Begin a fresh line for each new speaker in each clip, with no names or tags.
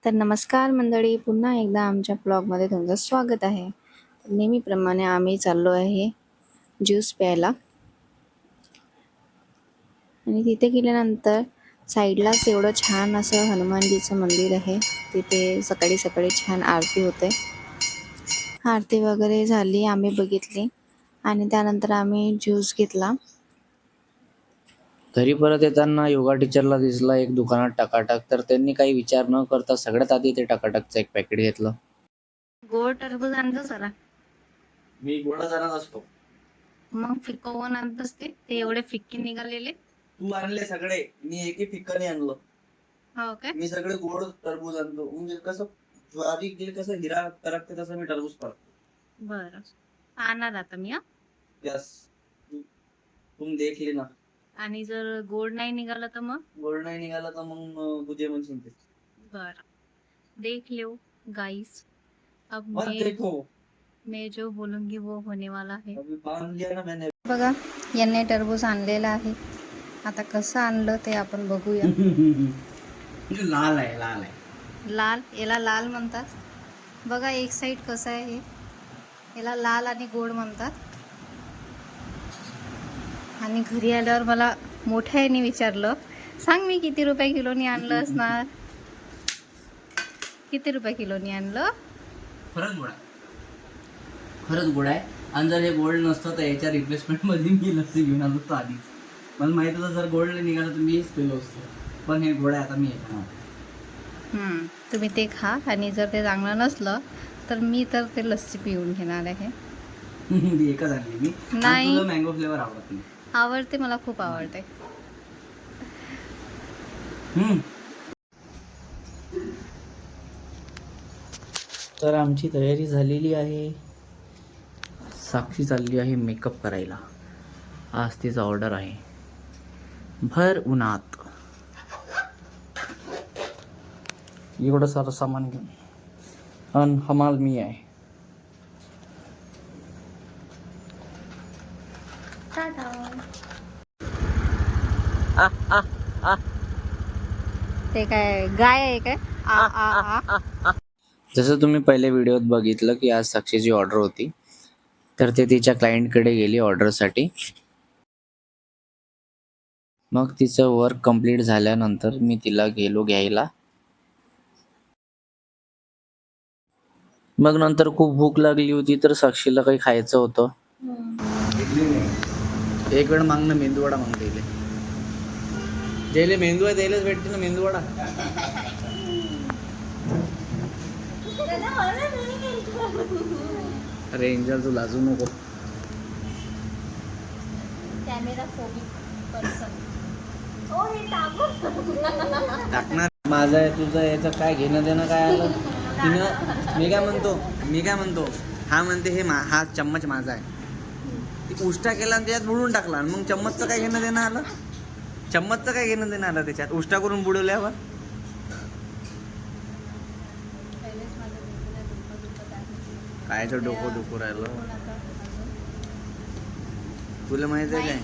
तर नमस्कार मंडळी, पुन्हा एकदा आमच्या ब्लॉगमध्ये तुमचं स्वागत आहे. तर नेहमीप्रमाणे आम्ही चाललो आहे ज्यूस प्यायला आणि तिथे गेल्यानंतर साईडलाच एवढं छान असं हनुमानजीचं मंदिर आहे. तिथे सकाळी सकाळी छान आरती होते. आरती वगैरे झाली, आम्ही बघितली आणि त्यानंतर आम्ही ज्यूस घेतला.
घरी परत येताना योगा टीचरला दिसला एक दुकानात टकाटक, तर त्यांनी काही विचार न करता सगळ्यात आधी ते टकाटकचं एक पॅकेट घेतलं.
गोड टरबूज आणतो सरा.
मी गोडा जाणार असतो.
मग फिक्क कोण आणतोस ते एवढे फिक्के निघालेले?
तू आणले सगळे, मी एकही फिक्का नाही आणलं.
हो काय?
मी सगळे गोड टरबूज आणतो. म्हणजे कसं ज्वारी जे कसं हिरा करकते तसं मी टरबूज करतो.
बरं, आणणार आता मी.
यस, तुम देख लेना.
आणि जर गोड नाही निघाला तर मग?
गोड नाही निघाला तर मग बुझे म्हणशील ते.
बरं, देख लो गाइस. अब
मत देखो,
मैं जो बोलूंगी वो होने वाला है.
अभी बांध लिया ना मैंने.
बघा, यांनी टरबूज आणलेला आहे. आता कसं आणलं ते आपण बघूया.
लाल आहे, लाल आहे.
लाल, याला लाल म्हणतात. बघा एक साईड कसं आहे हे, याला लाल आणि गोड म्हणतात. आणि घरी आल्यावर मला मोठ्या याने विचारलं, सांग मी किती रुपये किलोनी आणलं असणार? किती रुपये किलोनी आणलं?
खरंच गोड आहे, खरंच गोड आहे. आणि जर हे गोल्ड नसतं तर याच्या रिप्लेसमेंट मध्ये मी लस्सी घेऊन आलो होतो आधीच. मला माहित होतं जर गोल्ड निघालं तर मीच पिलो असतो, पण हे गोड आहे. आता मी
तुम्ही ते खा, आणि जर ते चांगलं नसलं तर मी तर ते लस्सी पिऊन घेणार आहे.
एकच आणली मी.
नाही,
तुला मँगो फ्लेवर आवडत नाही?
आवडते, मला खूप आवडते.
तर आमची तयारी झालेली आहे. साक्षी चालली आहे मेकअप करायला. आज तिचा ऑर्डर आहे. भर उन्हात एवढं सारं सामान घेऊन, आणि हमाल मी आहे.
ते काय गाय आहे काय? आ आ आ.
जसं तुम्ही पहिल्या व्हिडिओत बघितलं की आज साक्षीची ऑर्डर होती, तर ते तिच्या क्लायंटकडे गेली ऑर्डरसाठी. मग तिचं वर्क कंप्लीट झाल्यानंतर मी तिला गेलो घ्यायला. मग नंतर खूप भूक लागली होती, तर साक्षीला काही खायचं होतं. एक वेळ मागणं मेंदूवडा मागते. जेले मेंदू आहे त्यालाच भेटते ना मेंदूवडा. अरे एंजल, तू लाजू नको.
Camera phobic person.
टाकणार माझं आहे तुझं याचं काय घेणं देणं काय आलं? तिनं मी काय म्हणतो हा म्हणते हे हा चम्मच माझा आहे. ती उष्टा केला आणि त्याच्यात बुडून टाकला. मग चम्मचचं काय घेणं देणं आलं? चम्मचचं काय घेणं देणं आलं त्याच्यात उष्टा करून बुडवल्यावर? कायचं डोकं दुखू राहिलं तुला माहित आहे काय?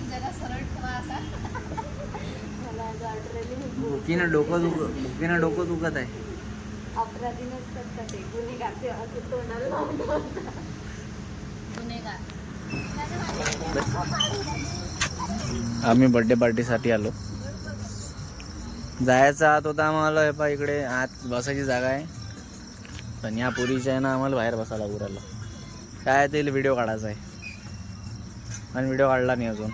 भुकीनं डोकं दुखत आहे. आम्ही बर्थडे पार्टीसाठी आलो. जायचा आत होता आम्हाला. हे पा इकडे आत बसायची जागा आहे, पण या पुरीच्या आहे ना आम्हाला बाहेर बसायला लागू राहिलं. काय ते व्हिडिओ काढायचा आहे, आणि व्हिडिओ काढला नाही अजून.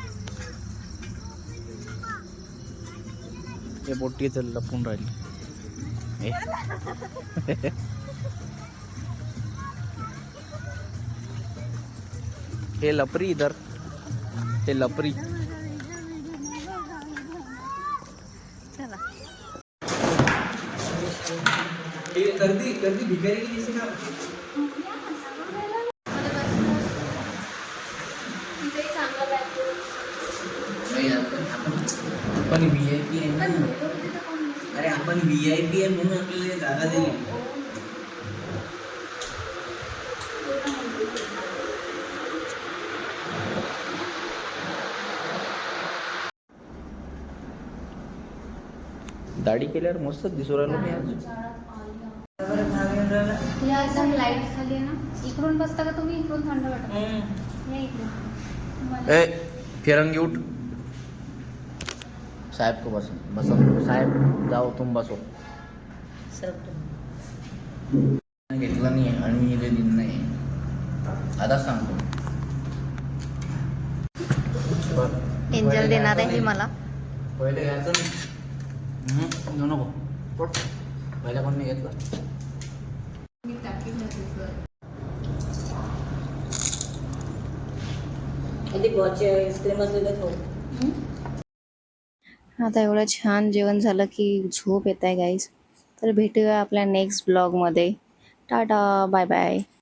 हे पोटी तर लपून राहिली. हे लपरी इधर, ते लपरी. गर्दी भिकारी की जैसे का आपण VIP आहे ना. अरे आपण VIP आहे म्हणून आपल्याला जागा दिली. दाढी केल्यावर मस्त दिसू राहिलो मी आज.
या एकदम लाईट खाली आहे ना. इकडून बसता का तुम्ही? इकडून थंड वाटत. या इकडून. मला-
ए फिरंगी उठ. साहेब को बसो साहेब, जाओ तुम बसो. घेतला नाही आणि मी इथे दिन नाही आता सांगतो.
एंजल देणार आहे मला.
पहिले घ्यायचं नाही. घेऊ नको. पोट. पहिल्या कोण नाही घेतलं.
आता एवढं छान जेवण झालं की झोप येत आहे गाईस. तर भेटूया आपल्या नेक्स्ट ब्लॉगमध्ये. Tata bye bye.